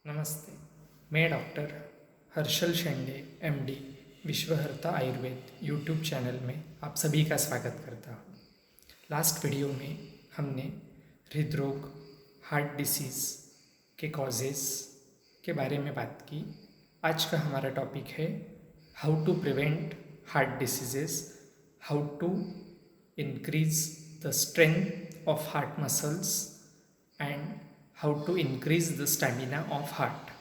नमस्ते। मैं doctor Harshal Shende MD Vishwaharta Ayurveda YouTube channel में आप सभी का स्वागत करता हूँ। लास्ट वीडियो में हमने हृदरोग, हार्ट डिसीज़ के कॉजेज़ के बारे में बात की। आज का हमारा टॉपिक है how to prevent heart diseases, how to increase the strength of heart muscles and how to increase the stamina of heart.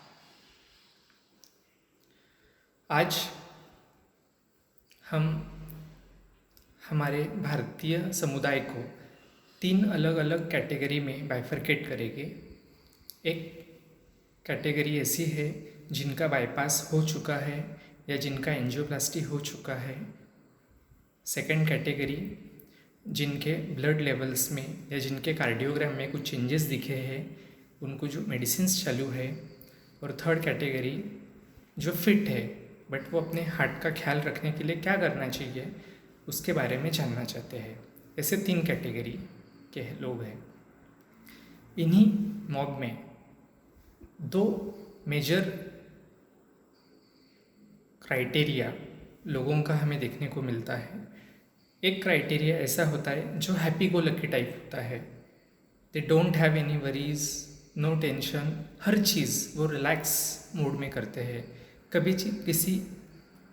आज हम हमारे भारतीय समुदाय को 3 अलग अलग कैटेगरी में बाइफरकेट करेंगे। एक कैटेगरी ऐसी है जिनका बाईपास हो चुका है या जिनका एंजियोप्लास्टी हो चुका है। सेकंड कैटेगरी जिनके ब्लड लेवल्स में या जिनके कार्डियोग्राम में कुछ चेंजेस दिखे हैं, उनको जो मेडिसिन्स चालू है। और थर्ड कैटेगरी जो फिट है बट वो अपने हार्ट का ख्याल रखने के लिए क्या करना चाहिए उसके बारे में जानना चाहते हैं। ऐसे 3 कैटेगरी के लोग हैं। इन्हीं मॉब में 2 मेजर क्राइटेरिया लोगों का हमें देखने को मिलता है। एक क्राइटेरिया ऐसा होता है जो हैप्पी गो लकी टाइप होता है। They don't have any worries, no tension, हर चीज़ वो रिलैक्स मूड में करते हैं। कभी किसी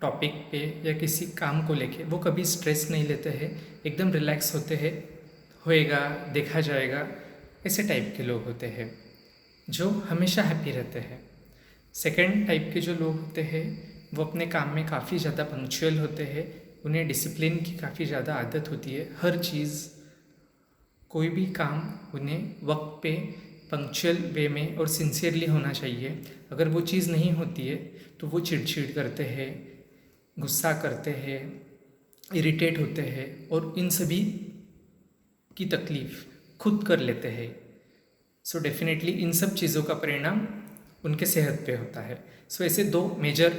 टॉपिक पे या किसी काम को लेके वो कभी स्ट्रेस नहीं लेते हैं, एकदम रिलैक्स होते हैं। होएगा, देखा जाएगा, ऐसे टाइप के लोग होते हैं जो हमेशा हैप्पी रहते हैं। सेकंड टाइप के जो लोग होते हैं वो अपने काम में काफ़ी ज़्यादा पंक्चुअल होते हैं। उन्हें डिसिप्लिन की काफ़ी ज़्यादा आदत होती है। हर चीज़, कोई भी काम उन्हें वक्त पे पंक्चुअल वे में और सिंसियरली होना चाहिए। अगर वो चीज़ नहीं होती है तो वो चिड़चिड़ करते हैं, गुस्सा करते हैं, इरिटेट होते हैं और इन सभी की तकलीफ़ खुद कर लेते हैं। सो डेफिनेटली इन सब चीज़ों का परिणाम उनके सेहत पे होता है। सो ऐसे 2 मेजर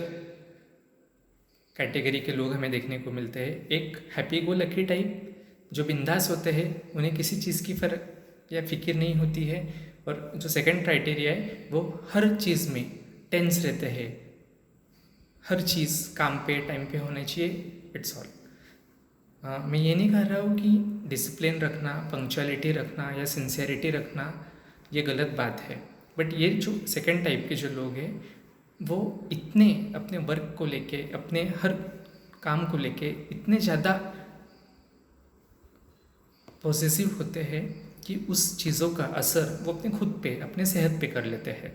कैटेगरी के लोग हमें देखने को मिलते हैं। एक हैप्पी गो लकी टाइप जो बिंदास होते हैं, उन्हें किसी चीज़ की फ़र्क या फिक्र नहीं होती है। और जो सेकंड क्राइटेरिया है वो हर चीज़ में टेंस रहते हैं। हर चीज़ काम पे टाइम पे होना चाहिए। It's all. मैं ये नहीं कह रहा हूँ कि डिसिप्लिन रखना, पंक्चुअलिटी रखना या सिंसियरिटी रखना ये गलत बात है। बट ये जो सेकंड टाइप के जो लोग हैं वो इतने अपने वर्क को लेके, अपने हर काम को लेके इतने ज़्यादा पॉजिटिव होते हैं कि उस चीज़ों का असर वो अपने खुद पे, अपने सेहत पे कर लेते हैं।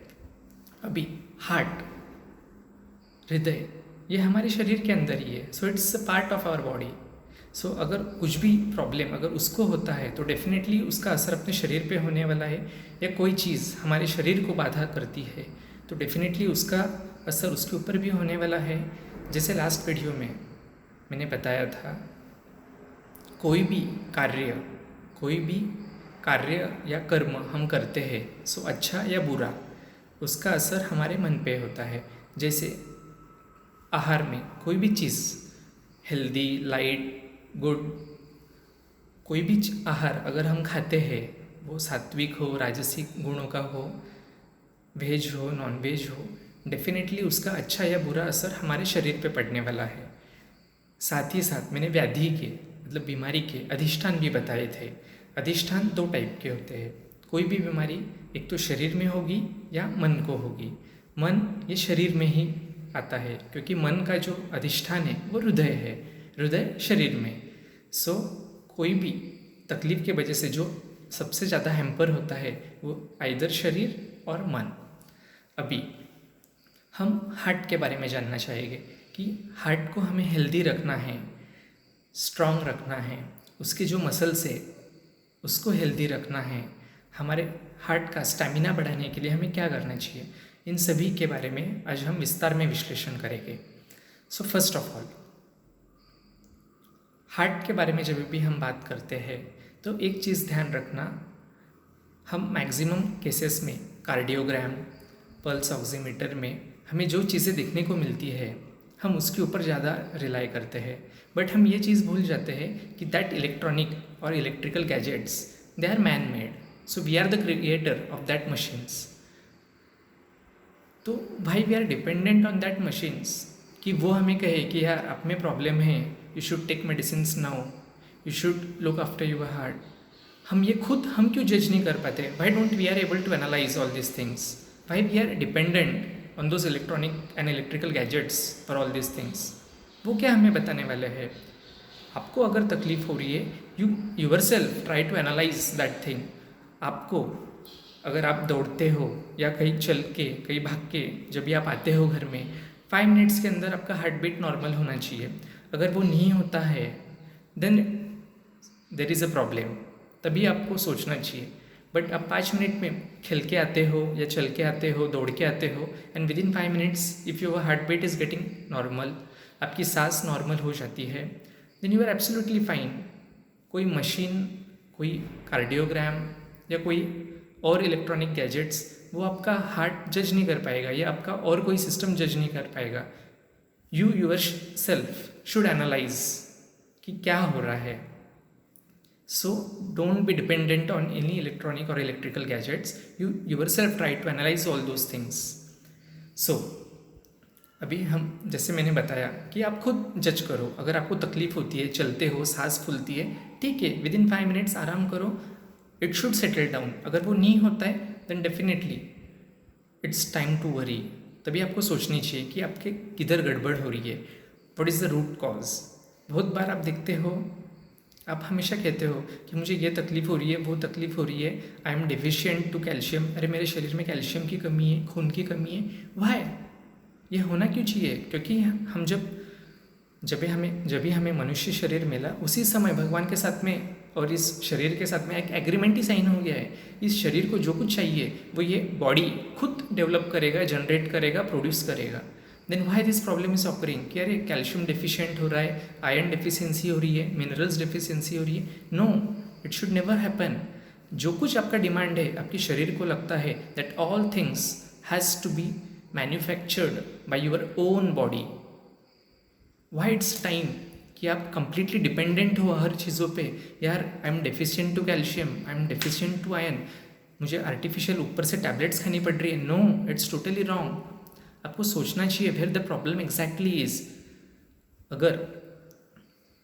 अभी हार्ट, हृदय, ये हमारे शरीर के अंदर ही है। So it's a part of our body. So अगर कुछ भी प्रॉब्लम अगर उसको होता है तो डेफिनेटली उसका असर अपने शरीर पे होने वाला है। या कोई चीज़ हमारे शरीर को बाधा करती है तो डेफिनेटली उसका असर उसके ऊपर भी होने वाला है। जैसे लास्ट वीडियो में मैंने बताया था, कोई भी कार्य या कर्म हम करते हैं, सो अच्छा या बुरा, उसका असर हमारे मन पे होता है। जैसे आहार में कोई भी चीज़ हेल्दी, लाइट, गुड, कोई भी आहार अगर हम खाते हैं वो सात्विक हो, राजसिक गुणों का हो, वेज हो, नॉन वेज हो, डेफिनेटली उसका अच्छा या बुरा असर हमारे शरीर पे पड़ने वाला है। साथ ही साथ मैंने व्याधि के मतलब बीमारी के अधिष्ठान भी बताए थे। अधिष्ठान 2 टाइप के होते हैं। कोई भी बीमारी एक तो शरीर में होगी या मन को होगी। मन ये शरीर में ही आता है क्योंकि मन का जो अधिष्ठान है वो हृदय है, हृदय शरीर में। सो कोई भी तकलीफ के वजह से जो सबसे ज़्यादा हैम्पर होता है वो आइदर शरीर और मन। अभी हम हार्ट के बारे में जानना चाहेंगे कि हार्ट को हमें हेल्दी रखना है, स्ट्रॉन्ग रखना है, उसके जो मसल्स है उसको हेल्दी रखना है, हमारे हार्ट का स्टैमिना बढ़ाने के लिए हमें क्या करना चाहिए, इन सभी के बारे में आज हम विस्तार में विश्लेषण करेंगे। So first of all, heart के बारे में जब भी हम बात करते हैं तो एक चीज़ ध्यान रखना, हम मैक्सिमम केसेस में कार्डियोग्राम, पल्स ऑक्सीमीटर में हमें जो चीज़ें देखने को मिलती है हम उसके ऊपर ज़्यादा रिलाई करते हैं। बट हम ये चीज़ भूल जाते हैं कि दैट इलेक्ट्रॉनिक और electrical gadgets, they are man made. So we are the creator of that machines. तो भाई we are dependent on that machines कि वो हमें कहे कि यार आप में प्रॉब्लम है, you should take medicines now, you should look after your heart. हम क्यों जज नहीं कर पाते? Why don't we are able to analyse all this things? Why we are dependent on those electronic and electrical gadgets for all this things? वो क्या हमें बताने वाले हैं? आपको अगर तकलीफ हो रही है, you yourself try to analyse that thing. आपको अगर आप दौड़ते हो या कहीं चल के कहीं भाग के जब भी आप आते हो घर में, 5 मिनट्स के अंदर आपका हार्ट बीट नॉर्मल होना चाहिए। अगर वो नहीं होता है then there is a problem, तभी आपको सोचना चाहिए। बट आप 5 मिनट में खेल के आते हो या चल के आते हो, दौड़ के आते हो, and within 5 minutes if your heart beat is getting normal, आपकी सांस नॉर्मल हो जाती है, then you are absolutely fine. कोई मशीन, कोई कार्डियोग्राम या कोई और इलेक्ट्रॉनिक गैजेट्स वो आपका हार्ट जज नहीं कर पाएगा या आपका और कोई सिस्टम जज नहीं कर पाएगा। You yourself should analyse कि क्या हो रहा है। So don't be dependent on any electronic और electrical gadgets, you yourself try to analyse all those things. So अभी हम जैसे मैंने बताया कि आप खुद जज करो। अगर आपको तकलीफ होती है, चलते हो, सांस फूलती है, ठीक है, विद इन 5 मिनट्स आराम करो, इट शुड सेटल डाउन। अगर वो नहीं होता है then definitely it's time to worry. तभी आपको सोचनी चाहिए कि आपके किधर गड़बड़ हो रही है, what is the root cause. बहुत बार आप देखते हो, आप हमेशा कहते हो कि मुझे ये तकलीफ़ हो रही है, वो तकलीफ़ हो रही है, I am deficient to calcium. अरे मेरे शरीर में कैल्शियम की कमी है, खून की कमी है। वाई? ये होना क्यों चाहिए? क्योंकि हम जब भी हमें मनुष्य शरीर मिला, उसी समय भगवान के साथ में और इस शरीर के साथ में एक एग्रीमेंट ही साइन हो गया है। इस शरीर को जो कुछ चाहिए वो ये बॉडी खुद डेवलप करेगा, जनरेट करेगा, प्रोड्यूस करेगा। Then why this problem is occurring कि अरे कैल्शियम डिफिशिएंट हो रहा है, आयरन डिफिशियंसी हो रही है, मिनरल्स डिफिशियंसी हो रही है। No, it should never happen. जो कुछ आपका डिमांड है, आपके शरीर को लगता है that all things has to be manufactured by your own body. Why it's time कि आप कंप्लीटली डिपेंडेंट हो हर चीज़ों पे। यार I am deficient to calcium, I am deficient to iron, मुझे आर्टिफिशियल ऊपर से टैबलेट्स खानी पड़ रही है। No, it's totally wrong. आपको सोचना चाहिए where the problem exactly is. अगर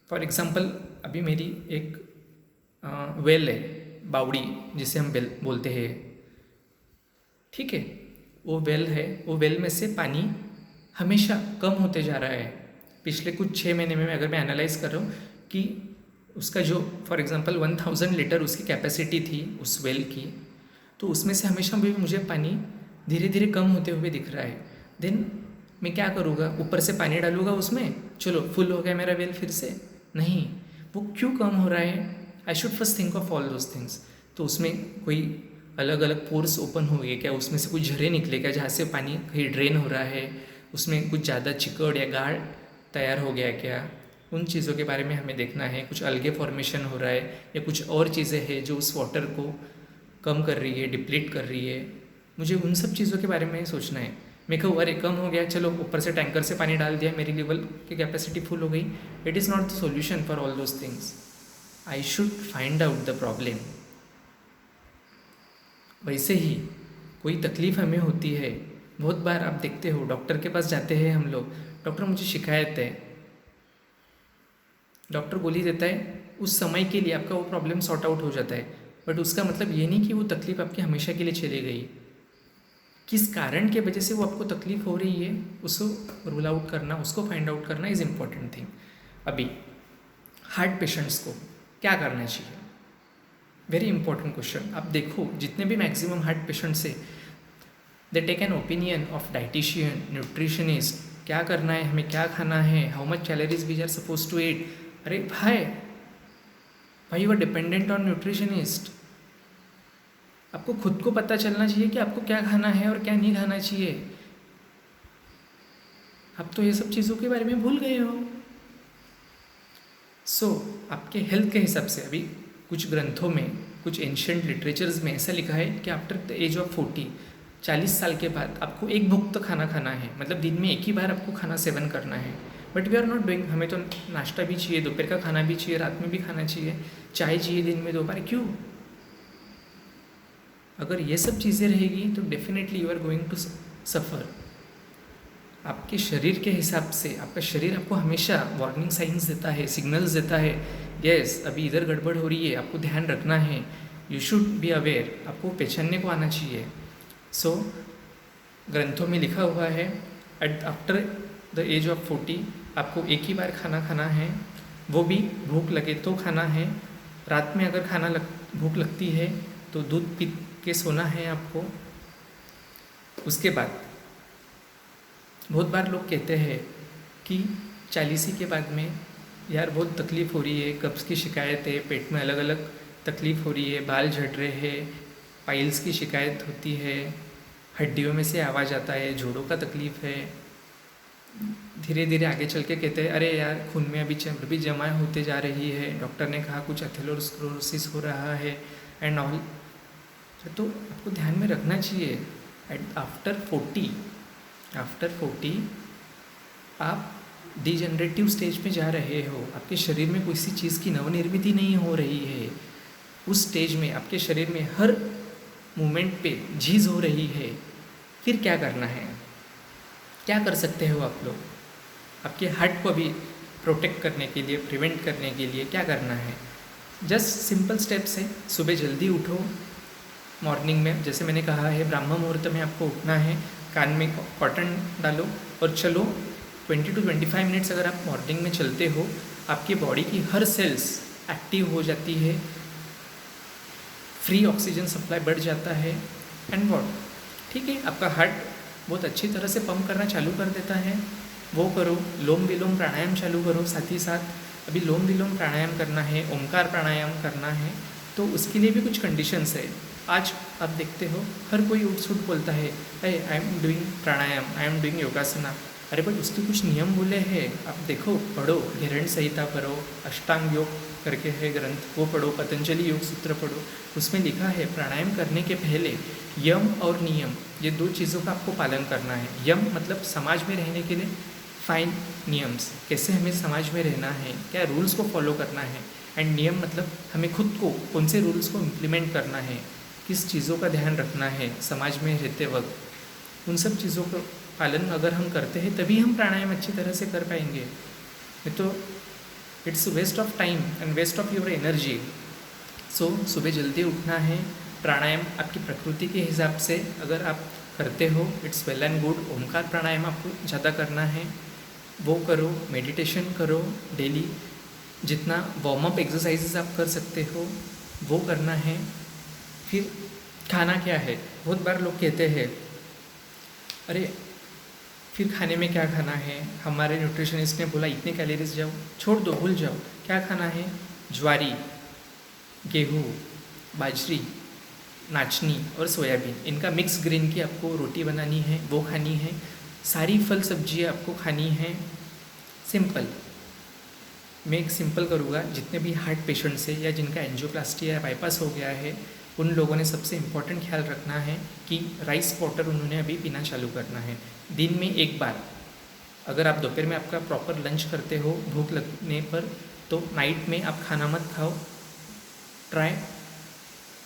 फॉर एग्जांपल अभी मेरी एक वेल है, बावड़ी जिसे हम वेल बोलते हैं, ठीक है, वो वेल है, वो वेल में से पानी हमेशा कम होते जा रहा है। पिछले कुछ 6 महीने में अगर मैं एनालाइज कर रहा हूँ कि उसका जो फॉर एग्जांपल 1000 लीटर उसकी कैपेसिटी थी उस वेल की, तो उसमें से हमेशा भी मुझे पानी धीरे धीरे कम होते हुए दिख रहा है। देन मैं क्या करूँगा? ऊपर से पानी डालूँगा उसमें, चलो फुल हो गया मेरा वेल फिर से? नहीं, वो क्यों कम हो रहा है? I should first think of all those things. तो उसमें कोई अलग अलग पोर्स ओपन हो गए क्या? उसमें से कुछ झरे निकले क्या जहाँ से पानी कहीं ड्रेन हो रहा है? उसमें कुछ ज़्यादा चिकड़ या गाढ़ तैयार हो गया क्या? उन चीज़ों के बारे में हमें देखना है। कुछ अलगे फॉर्मेशन हो रहा है या कुछ और चीज़ें हैं जो उस वाटर को कम कर रही है, डिप्लीट कर रही है। मुझे उन सब चीज़ों के बारे में ही सोचना है। मैं कहूँ अरे कम हो गया, चलो ऊपर से टैंकर से पानी डाल दिया, मेरी लेवल की कैपेसिटी फुल हो गई। It is not the solution for all those things. I should find out the problem. वैसे ही कोई तकलीफ़ हमें होती है, बहुत बार आप देखते हो डॉक्टर के पास जाते हैं हम लोग, डॉक्टर मुझे शिकायत है, डॉक्टर बोल ही देता है उस समय के लिए आपका वो प्रॉब्लम सॉर्ट आउट हो जाता है, बट उसका मतलब ये नहीं कि वो तकलीफ़ आपकी हमेशा के लिए चली गई। किस कारण के वजह से वो आपको तकलीफ़ हो रही है उसको रूल आउट करना, उसको फाइंड आउट करना इज़ इम्पॉर्टेंट थिंग। अभी हार्ट पेशेंट्स को क्या करना चाहिए? Very important question. आप देखो जितने भी मैक्सिमम हार्ट पेशेंट्स है, they take an opinion of dietitian, nutritionist, क्या करना है, हमें क्या खाना है, how much calories we are suppose to eat. अरे भाई you are dependent on nutritionist. आपको खुद को पता चलना चाहिए कि आपको क्या खाना है और क्या नहीं खाना चाहिए। आप तो ये सब चीज़ों के बारे में भूल गए हो। आपके हेल्थ के हिसाब से अभी कुछ ग्रंथों में, कुछ एंशिएंट लिटरेचर्स में ऐसा लिखा है कि आफ्टर द एज ऑफ 40 साल के बाद आपको एक भुक्त खाना खाना है, मतलब दिन में एक ही बार आपको खाना सेवन करना है। But we are not doing. हमें तो नाश्ता भी चाहिए, दोपहर का खाना भी चाहिए, रात में भी खाना चाहिए, चाय चाहिए दिन में 2 बार। क्यों? अगर ये सब चीज़ें रहेगी तो definitely you are going to suffer. आपके शरीर के हिसाब से आपका शरीर आपको हमेशा वार्निंग साइंस देता है, सिग्नल्स देता है, यस अभी इधर गड़बड़ हो रही है, आपको ध्यान रखना है, यू शुड बी अवेयर, आपको पहचानने को आना चाहिए। सो ग्रंथों में लिखा हुआ है eat after the age of 40 आपको एक ही बार खाना खाना है, वो भी भूख लगे तो खाना है। रात में अगर भूख लगती है तो दूध पी के सोना है आपको। उसके बाद बहुत बार लोग कहते हैं कि 40 के बाद में यार बहुत तकलीफ़ हो रही है, कब्ज़ की शिकायत है, पेट में अलग अलग तकलीफ़ हो रही है, बाल झड़ रहे हैं, पाइल्स की शिकायत होती है, हड्डियों में से आवाज़ आता है, जोड़ों का तकलीफ़ है। धीरे धीरे आगे चल के कहते हैं अरे यार खून में अभी चर्बी जमा होते जा रही है, डॉक्टर ने कहा कुछ एथेरोस्क्लेरोसिस हो रहा है एंड ऑल। तो आपको ध्यान में रखना चाहिए एट आफ्टर 40 आप डिजेनरेटिव स्टेज पे जा रहे हो, आपके शरीर में किसी चीज़ की नवनिर्मित नहीं हो रही है। उस स्टेज में आपके शरीर में हर मोमेंट पे झीज हो रही है। फिर क्या करना है, क्या कर सकते हो आप लोग? आपके हार्ट को भी प्रोटेक्ट करने के लिए, प्रिवेंट करने के लिए क्या करना है? जस्ट सिंपल स्टेप्स है। सुबह जल्दी उठो, मॉर्निंग में जैसे मैंने कहा है ब्राह्म मुहूर्त में आपको उठना है, कान में कॉटन डालो और चलो 20 to 25 मिनट्स अगर आप मॉर्निंग में चलते हो, आपकी बॉडी की हर सेल्स एक्टिव हो जाती है, फ्री ऑक्सीजन सप्लाई बढ़ जाता है एंड वॉट ठीक है, आपका हार्ट बहुत अच्छी तरह से पंप करना चालू कर देता है। वो करो, लोम विलोम प्राणायाम चालू करो। साथ ही साथ अभी लोम विलोम प्राणायाम करना है, ओमकार प्राणायाम करना है, तो उसके लिए भी कुछ कंडीशंस है। आज आप देखते हो हर कोई उठ सुट बोलता है I am doing pranayama, I am doing yogasana. अरे बट उसके कुछ नियम बोले हैं, आप देखो, पढ़ो, घेरण संहिता पढ़ो, अष्टांग योग करके है ग्रंथ, वो पढ़ो, पतंजलि योग सूत्र पढ़ो। उसमें लिखा है प्राणायाम करने के पहले यम और नियम, ये दो चीज़ों का आपको पालन करना है। यम मतलब समाज में रहने के लिए फाइन नियम्स, कैसे हमें समाज में रहना है, क्या रूल्स को फॉलो करना है। एंड नियम मतलब हमें खुद को कौन से रूल्स को इम्प्लीमेंट करना है, किस चीज़ों का ध्यान रखना है समाज में रहते वक्त। उन सब चीज़ों का पालन अगर हम करते हैं तभी हम प्राणायाम अच्छी तरह से कर पाएंगे। नहीं तो it's waste of time and waste of your energy. So सुबह जल्दी उठना है, प्राणायाम आपकी प्रकृति के हिसाब से अगर आप करते हो इट्स वेल एंड गुड। ओमकार प्राणायाम आपको ज़्यादा करना है, वो करो, मेडिटेशन करो डेली, जितना वार्म अप एक्सरसाइजेस आप कर सकते हो वो करना है। फिर खाना क्या है, बहुत बार लोग कहते हैं अरे फिर खाने में क्या खाना है, हमारे न्यूट्रिशनिस्ट ने बोला इतने कैलोरीज जाओ, छोड़ दो, भूल जाओ। क्या खाना है, ज्वारी, गेहूँ, बाजरी, नाचनी और सोयाबीन, इनका मिक्स ग्रेन की आपको रोटी बनानी है, वो खानी है। सारी फल सब्जियाँ आपको खानी है। सिंपल, मैं एक सिंपल करूँगा, जितने भी हार्ट पेशेंट्स है या जिनका एंजियोप्लास्टी या बाईपास हो गया है, उन लोगों ने सबसे इम्पोर्टेंट ख्याल रखना है कि राइस वाटर उन्होंने अभी पीना चालू करना है दिन में एक बार। अगर आप दोपहर में आपका प्रॉपर लंच करते हो भूख लगने पर, तो नाइट में आप खाना मत खाओ। Try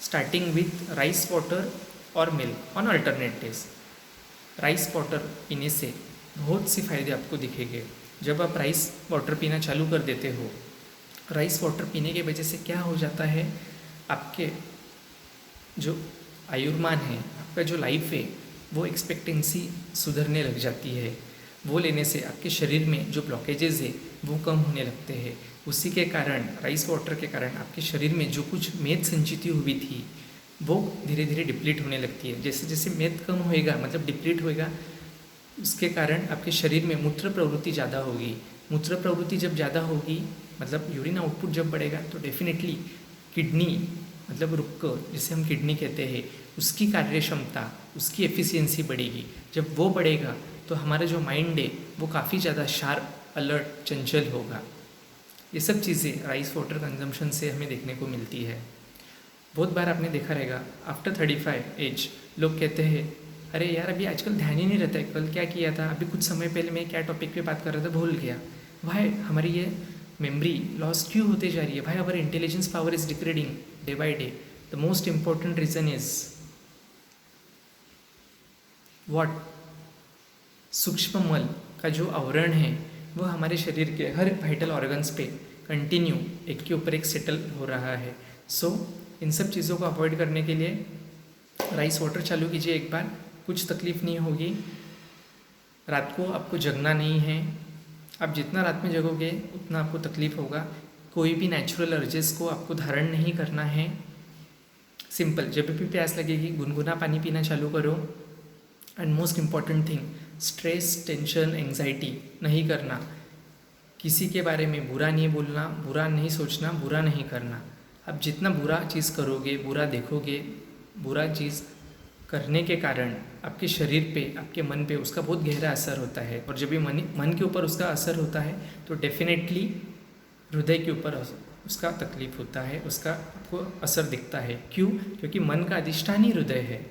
starting with rice water और milk on alternate days. Rice water पीने से बहुत सी फायदे आपको दिखेंगे। जब आप राइस वाटर पीना चालू कर देते हो, राइस वाटर पीने की वजह से क्या हो जाता है, आपके जो आयुर्मान है, आपका जो लाइफ है, वो एक्सपेक्टेंसी सुधरने लग जाती है। वो लेने से आपके शरीर में जो ब्लॉकेजेस है वो कम होने लगते हैं। उसी के कारण, राइस वाटर के कारण आपके शरीर में जो कुछ मेद संचित हुई थी वो धीरे धीरे डिप्लीट होने लगती है। जैसे जैसे मेद कम होएगा, मतलब डिप्लीट होएगा, उसके कारण आपके शरीर में मूत्र प्रवृत्ति ज़्यादा होगी। मूत्र प्रवृत्ति जब ज़्यादा होगी, मतलब यूरिन आउटपुट जब बढ़ेगा, तो डेफिनेटली किडनी, मतलब रुक्क जिसे हम किडनी कहते हैं, उसकी कार्य क्षमता, उसकी एफिशिएंसी बढ़ेगी। जब वो बढ़ेगा तो हमारा जो माइंड है वो काफ़ी ज़्यादा शार्प, अलर्ट, चंचल होगा। ये सब चीज़ें राइस वाटर कंजम्पशन से हमें देखने को मिलती है। बहुत बार आपने देखा रहेगा आफ्टर 35 एज लोग कहते हैं अरे यार अभी आजकल ध्यान ही नहीं रहता है, कल क्या किया था, अभी कुछ समय पहले मैं क्या टॉपिक पे बात कर रहा था भूल गया। भाई हमारी ये मेमोरी लॉस क्यों होते जा रही है? भाई our intelligence power is decreasing day by day. The most important reason is what सूक्ष्म मल का जो आवरण है वो हमारे शरीर के हर वाइटल ऑर्गन्स पे कंटिन्यू एक के ऊपर एक सेटल हो रहा है। सो इन सब चीज़ों को अवॉइड करने के लिए राइस वाटर चालू कीजिए एक बार, कुछ तकलीफ नहीं होगी। रात को आपको जगना नहीं है, आप जितना रात में जगोगे उतना आपको तकलीफ होगा। कोई भी नेचुरल अर्जेस को आपको धारण नहीं करना है। सिंपल, जब भी प्यास लगेगी गुनगुना पानी पीना चालू करो। And most important thing, stress, tension, anxiety नहीं करना। किसी के बारे में बुरा नहीं बोलना, बुरा नहीं सोचना, बुरा नहीं करना। आप जितना बुरा चीज़ करोगे, बुरा देखोगे, बुरा चीज़ करने के कारण आपके शरीर पे, आपके मन पे उसका बहुत गहरा असर होता है। और जब भी मन के ऊपर उसका असर होता है तो डेफिनेटली हृदय के ऊपर उसका तकलीफ होता है, उसका आपको असर दिखता है। क्यों? क्योंकि मन का अधिष्ठान ही हृदय है।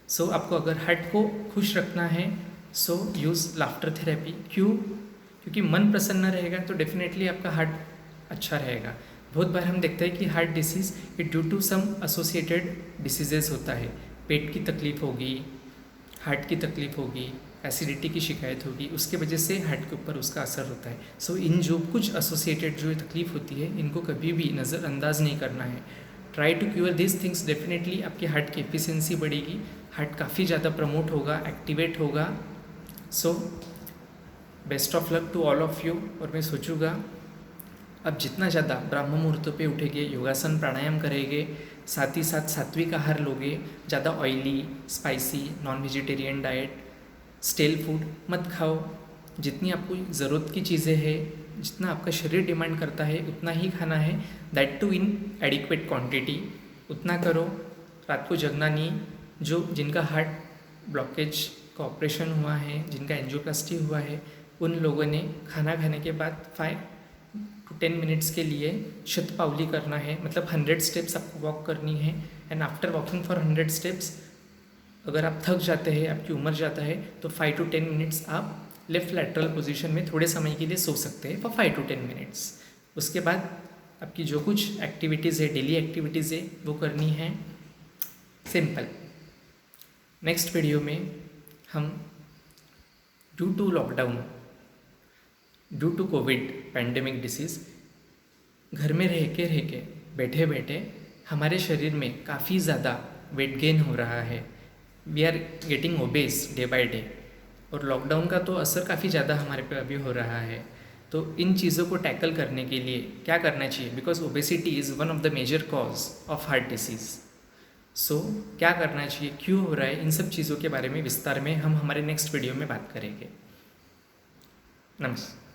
सो आपको अगर हार्ट को खुश रखना है सो यूज़ लाफ्टर थेरेपी। क्यों? क्योंकि मन प्रसन्न रहेगा तो डेफिनेटली आपका हार्ट अच्छा रहेगा। बहुत बार हम देखते हैं कि heart disease it due to some associated diseases होता है। पेट की तकलीफ होगी, हार्ट की तकलीफ होगी, एसिडिटी की शिकायत होगी, उसके वजह से हार्ट के ऊपर उसका असर होता है। सो इन जो कुछ एसोसिएटेड जो तकलीफ होती है इनको कभी भी नज़रअंदाज नहीं करना है। Try to cure this things, definitely आपके हार्ट की एफिशिएंसी बढ़ेगी, हार्ट काफ़ी ज़्यादा प्रमोट होगा, एक्टिवेट होगा। So best of luck to all of you. और मैं सोचूंगा अब जितना ज़्यादा ब्राह्म मुहूर्तों पे उठेंगे, योगासन प्राणायाम करेंगे, साथ ही साथ सात्विक आहार लोगे, ज़्यादा oily, spicy, non vegetarian diet, stele food मत खाओ। जितनी आपको ज़रूरत की चीज़ें हैं, जितना आपका शरीर डिमांड करता है उतना ही खाना है, that too in adequate quantity, उतना करो। रात को जगना नहीं। जिनका हार्ट ब्लॉकेज का ऑपरेशन हुआ है, जिनका एंजियोप्लास्टी हुआ है, उन लोगों ने खाना खाने के बाद 5 to 10 मिनट्स के लिए शतपावली करना है, मतलब 100 स्टेप्स आपको वॉक करनी है। And after walking for 100 steps अगर आप थक जाते हैं, आपकी उम्र जाता है, तो 5 to 10 मिनट्स आप लेफ्ट लैटरल पोजीशन में थोड़े समय के लिए सो सकते हैं फॉर 5 to 10 मिनट्स। उसके बाद आपकी जो कुछ एक्टिविटीज़ है, डेली एक्टिविटीज़ है, वो करनी है। सिंपल। नेक्स्ट वीडियो में हम due to lockdown, due to Covid pandemic disease, घर में रह के बैठे बैठे हमारे शरीर में काफ़ी ज़्यादा वेट गेन हो रहा है। We are getting obese day by day. और लॉकडाउन का तो असर काफ़ी ज़्यादा हमारे पे अभी हो रहा है। तो इन चीज़ों को टैकल करने के लिए क्या करना चाहिए? Because obesity is one of the major cause of heart disease. So क्या करना चाहिए, क्यों हो रहा है, इन सब चीज़ों के बारे में विस्तार में हम हमारे नेक्स्ट वीडियो में बात करेंगे। नमस्कार।